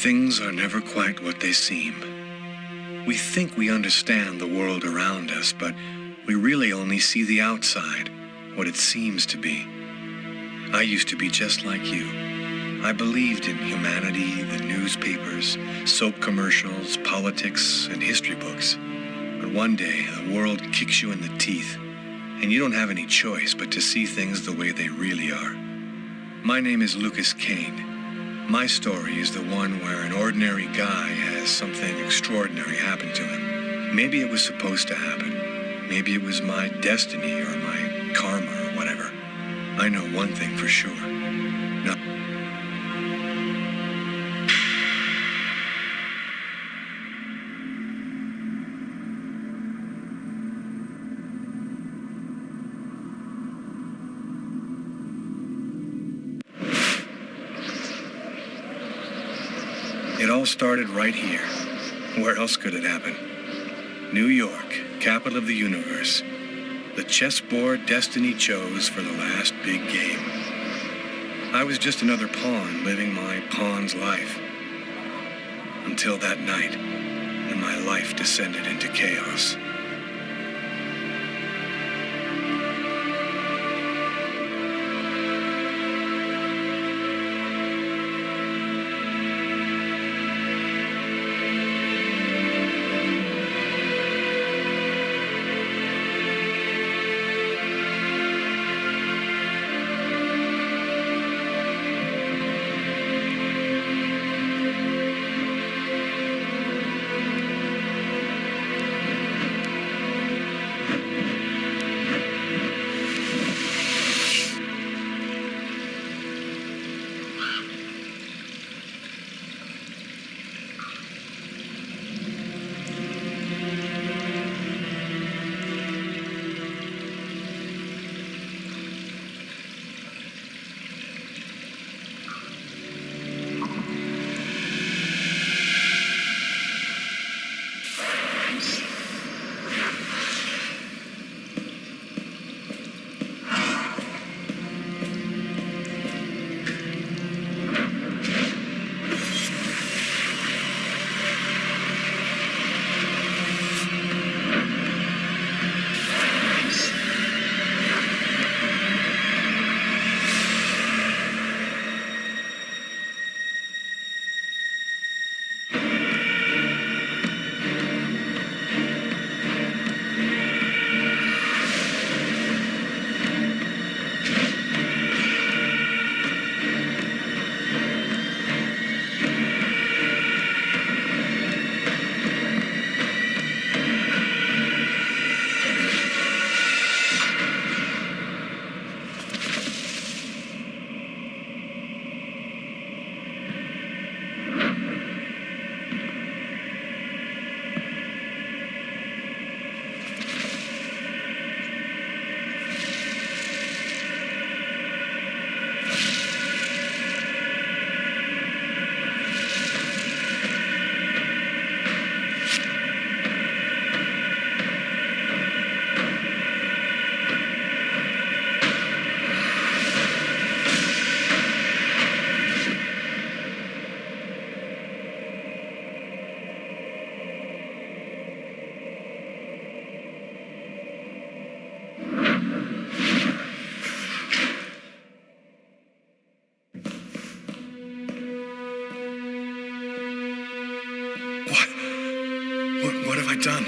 Things are never quite what they seem. We think we understand the world around us, but we really only see the outside, what it seems to be. I used to be just like you. I believed in humanity, the newspapers, soap commercials, politics, and history books. But one day, the world kicks you in the teeth, and you don't have any choice but to see things the way they really are. My name is Lucas Kane. My story is the one where an ordinary guy has something extraordinary happen to him. Maybe it was supposed to happen. Maybe it was my destiny or my karma or whatever. I know one thing for sure. No. It all started right here. Where else could it happen? New York, capital of the universe. The chessboard destiny chose for the last big game. I was just another pawn living my pawn's life. Until that night, when my life descended into chaos. What have I done?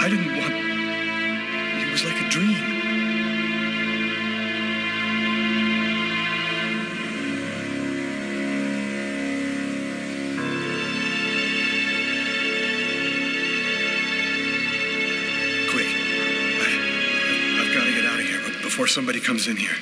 I didn't want... It was like a dream. Quick. I've got to get out of here before somebody comes in here.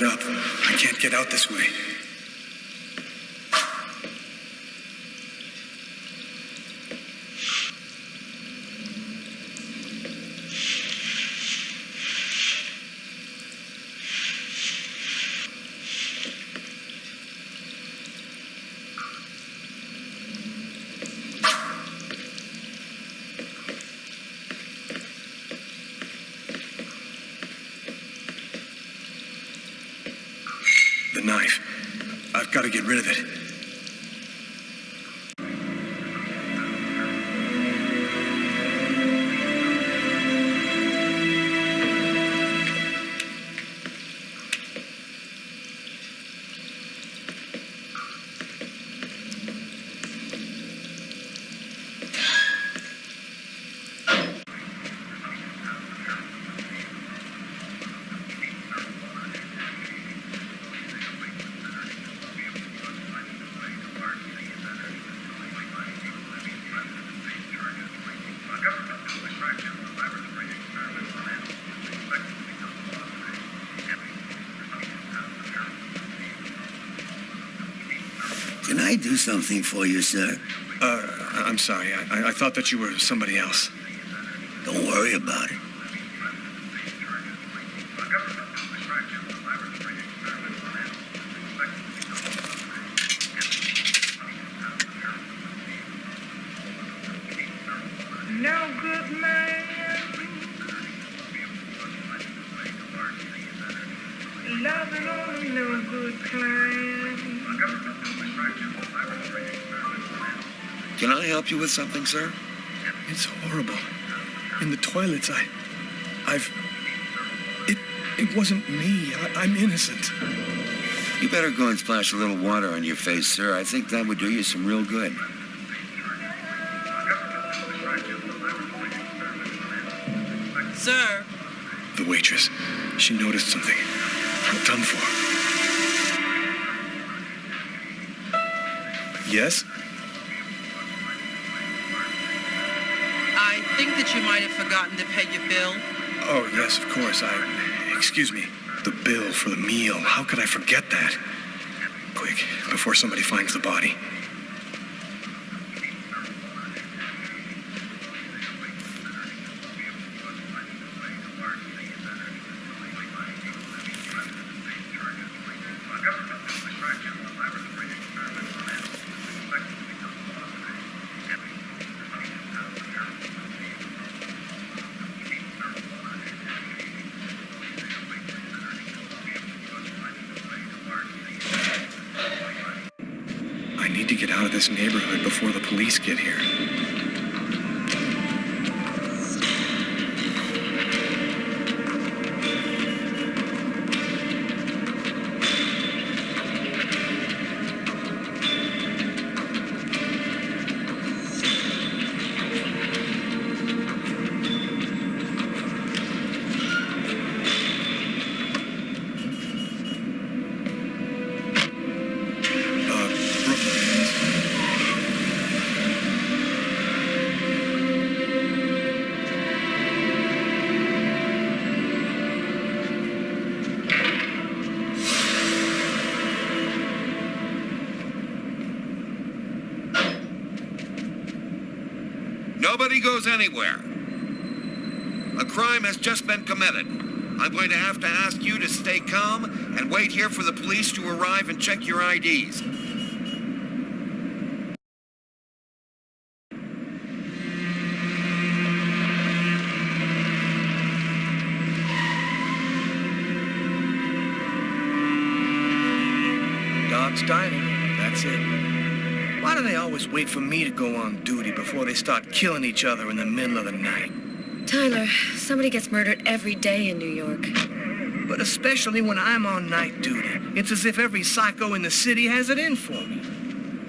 boarded up. I can't get out this way. The knife. I've got to get rid of it. Can I do something for you, sir? I'm sorry. I thought that you were somebody else. Don't worry about it. No good man. Loving on a no good kind. Can I help you with something, sir? It's horrible. In the toilets, It wasn't me. I'm innocent. You better go and splash a little water on your face, sir. I think that would do you some real good. Sir. The waitress. She noticed something. I'm done for. Yes? I think that you might have forgotten to pay your bill. Oh, yes, of course. Excuse me. The bill for the meal. How could I forget that? Quick, before somebody finds the body. I need to get out of this neighborhood before the police get here. Nobody goes anywhere. A crime has just been committed. I'm going to have to ask you to stay calm and wait here for the police to arrive and check your IDs. Dog's dining. That's it. Why do they always wait for me to go on duty before they start killing each other in the middle of the night? Tyler, somebody gets murdered every day in New York. But especially when I'm on night duty. It's as if every psycho in the city has it in for me.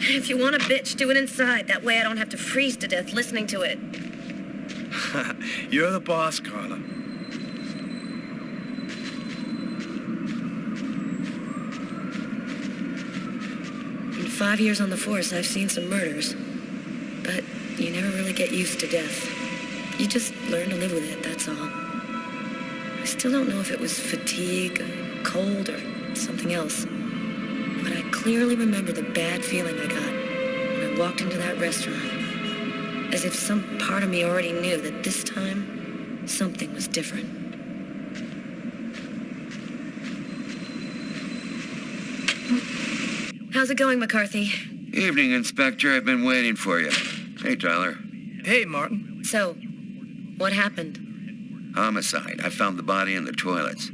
If you want a bitch, do it inside. That way I don't have to freeze to death listening to it. You're the boss, Carla. In 5 years on the force, I've seen some murders. But you never really get used to death. You just learn to live with it, that's all. I still don't know if it was fatigue, or cold, or something else. But I clearly remember the bad feeling I got when I walked into that restaurant. As if some part of me already knew that this time, something was different. How's it going, McCarthy? Evening, Inspector. I've been waiting for you. Hey, Tyler. Hey, Martin. So, what happened? Homicide. I found the body in the toilets.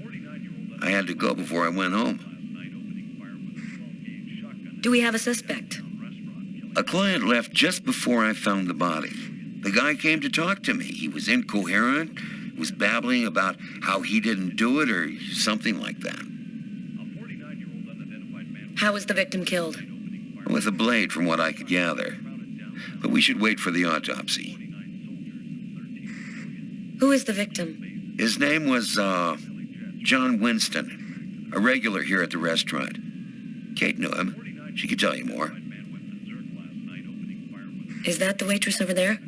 I had to go before I went home. Do we have a suspect? A client left just before I found the body. The guy came to talk to me. He was incoherent, was babbling about how he didn't do it or something like that. How was the victim killed? With a blade, from what I could gather. But we should wait for the autopsy. Who is the victim? His name was, John Winston, a regular here at the restaurant. Kate knew him. She could tell you more. Is that the waitress over there?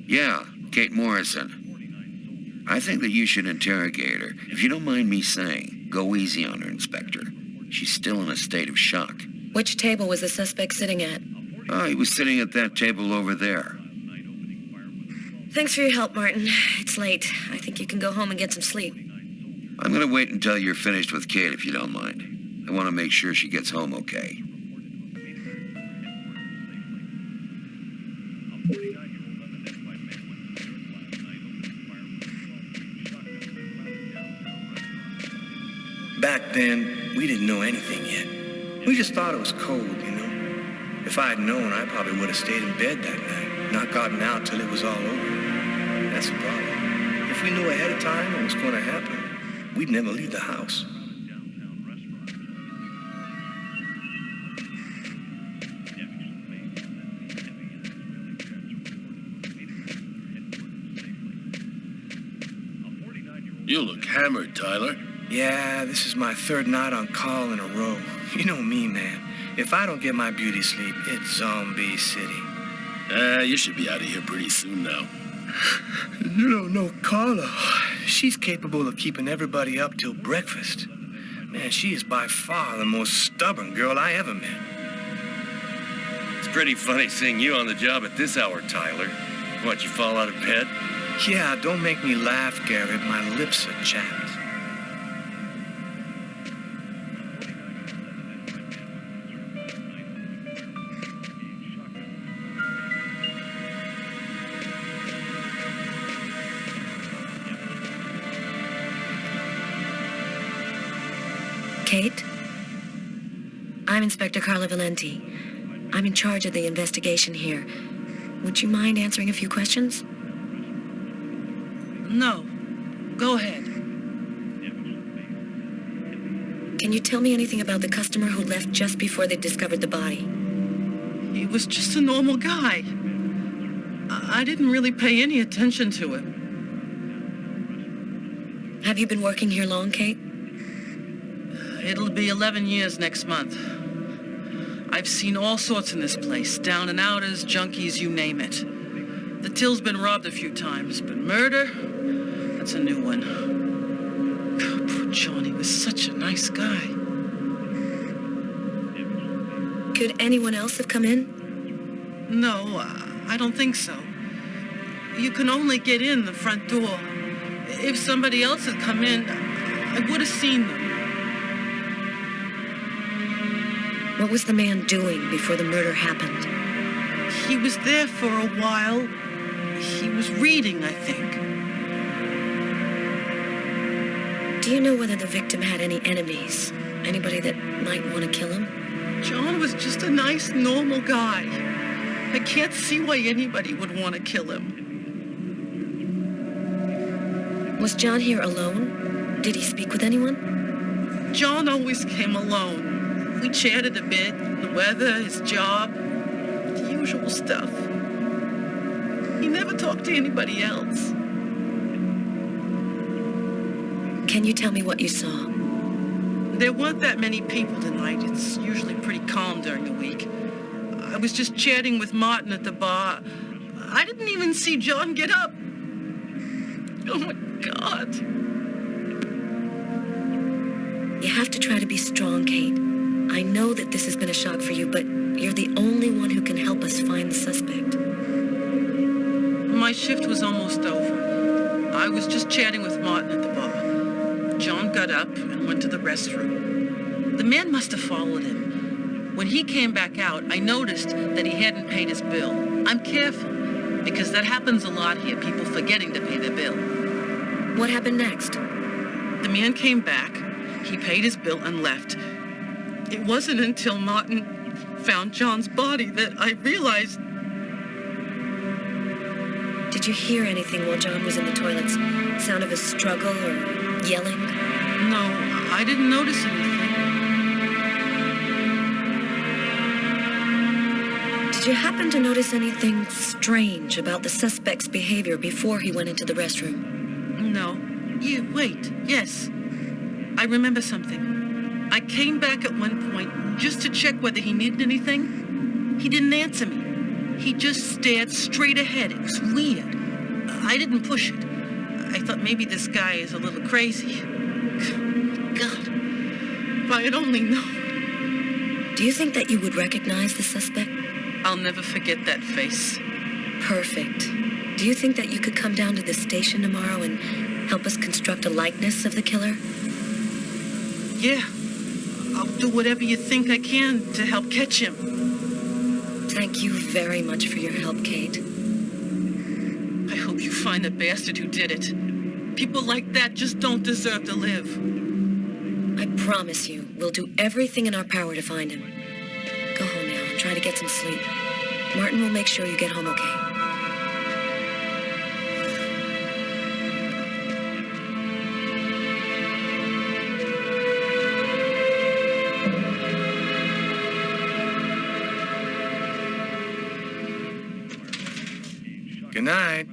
Yeah, Kate Morrison. I think that you should interrogate her. If you don't mind me saying, go easy on her, Inspector. She's still in a state of shock. Which table was the suspect sitting at? Oh, he was sitting at that table over there. Thanks for your help, Martin. It's late. I think you can go home and get some sleep. I'm gonna wait until you're finished with Kate, if you don't mind. I want to make sure she gets home okay. Back then, we didn't know anything yet. We just thought it was cold, you know. If I had known, I probably would have stayed in bed that night, not gotten out till it was all over. That's the problem. If we knew ahead of time what was going to happen, we'd never leave the house. You look hammered, Tyler. Yeah, this is my third night on call in a row. You know me, man. If I don't get my beauty sleep, it's Zombie City. You should be out of here pretty soon now. You don't know Carla. She's capable of keeping everybody up till breakfast. Man, she is by far the most stubborn girl I ever met. It's pretty funny seeing you on the job at this hour, Tyler. What, you fall out of bed? Yeah, don't make me laugh, Garrett. My lips are chapped. Kate? I'm Inspector Carla Valenti. I'm in charge of the investigation here. Would you mind answering a few questions? No. Go ahead. Can you tell me anything about the customer who left just before they discovered the body? He was just a normal guy. I didn't really pay any attention to him. Have you been working here long, Kate? It'll be 11 years next month. I've seen all sorts in this place. Down and outers, junkies, you name it. The till's been robbed a few times, but murder? That's a new one. Poor John, he was such a nice guy. Could anyone else have come in? No, I don't think so. You can only get in the front door. If somebody else had come in, I would have seen them. What was the man doing before the murder happened? He was there for a while. He was reading, I think. Do you know whether the victim had any enemies? Anybody that might want to kill him? John was just a nice, normal guy. I can't see why anybody would want to kill him. Was John here alone? Did he speak with anyone? John always came alone. We chatted a bit, the weather, his job, the usual stuff. He never talked to anybody else. Can you tell me what you saw? There weren't that many people tonight. It's usually pretty calm during the week. I was just chatting with Martin at the bar. I didn't even see John get up. Oh my God. You have to try to be strong, Kate. I know that this has been a shock for you, but you're the only one who can help us find the suspect. My shift was almost over. I was just chatting with Martin at the bar. John got up and went to the restroom. The man must have followed him. When he came back out, I noticed that he hadn't paid his bill. I'm careful, because that happens a lot here, people forgetting to pay their bill. What happened next? The man came back, he paid his bill and left. It wasn't until Martin found John's body that I realized... Did you hear anything while John was in the toilets? Sound of a struggle or yelling? No, I didn't notice anything. Did you happen to notice anything strange about the suspect's behavior before he went into the restroom? No. Wait, yes. I remember something. I came back at one point just to check whether he needed anything. He didn't answer me. He just stared straight ahead. It was weird. I didn't push it. I thought maybe this guy is a little crazy. God, if I had only known. Do you think that you would recognize the suspect? I'll never forget that face. Perfect. Do you think that you could come down to the station tomorrow and help us construct a likeness of the killer? Yeah. I'll do whatever you think I can to help catch him. Thank you very much for your help, Kate. I hope you find the bastard who did it. People like that just don't deserve to live. I promise you, we'll do everything in our power to find him. Go home now and try to get some sleep. Martin will make sure you get home okay. Good night.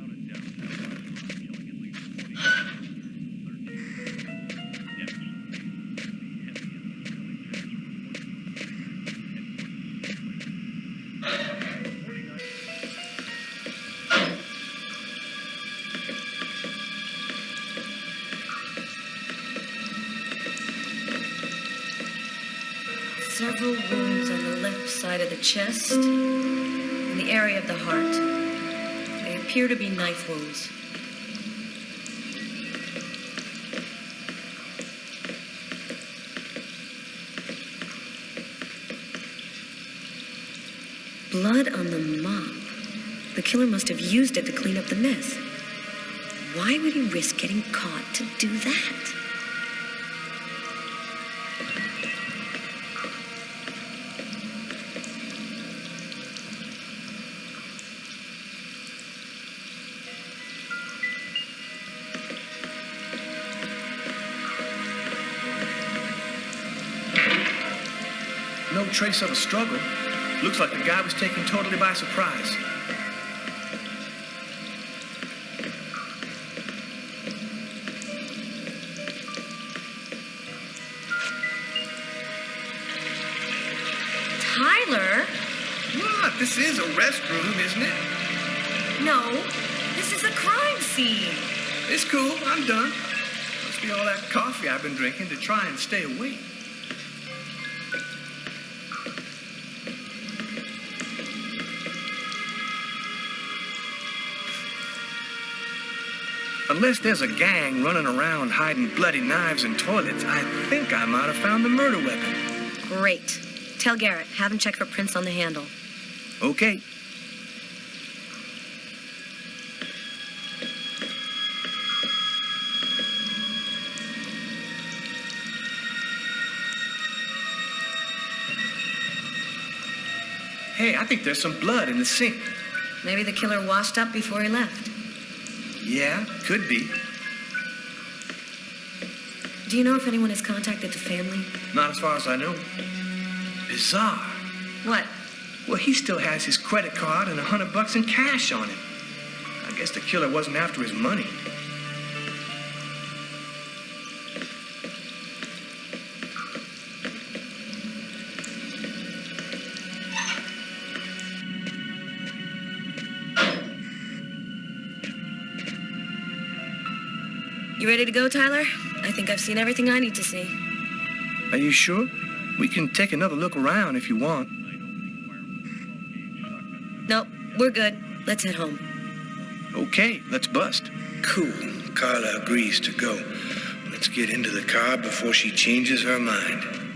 Several wounds on the left side of the chest, in the area of the heart. They appear to be knife wounds. Blood on the mop. The killer must have used it to clean up the mess. Why would he risk getting caught to do that? No trace of a struggle. Looks like the guy was taken totally by surprise. Tyler? What? This is a restroom, isn't it? No, this is a crime scene. It's cool. I'm done. Must be all that coffee I've been drinking to try and stay awake. Unless there's a gang running around hiding bloody knives in toilets, I think I might have found the murder weapon. Great. Tell Garrett, have him check for prints on the handle. Okay. Hey, I think there's some blood in the sink. Maybe the killer washed up before he left. Yeah, could be. Do you know if anyone has contacted the family? Not as far as I know. Bizarre. What? Well, he still has his credit card and $100 in cash on him. I guess the killer wasn't after his money. You ready to go, Tyler? I think I've seen everything I need to see. Are you sure? We can take another look around if you want. No, we're good. Let's head home. Okay, let's bust. Cool. Carla agrees to go. Let's get into the car before she changes her mind.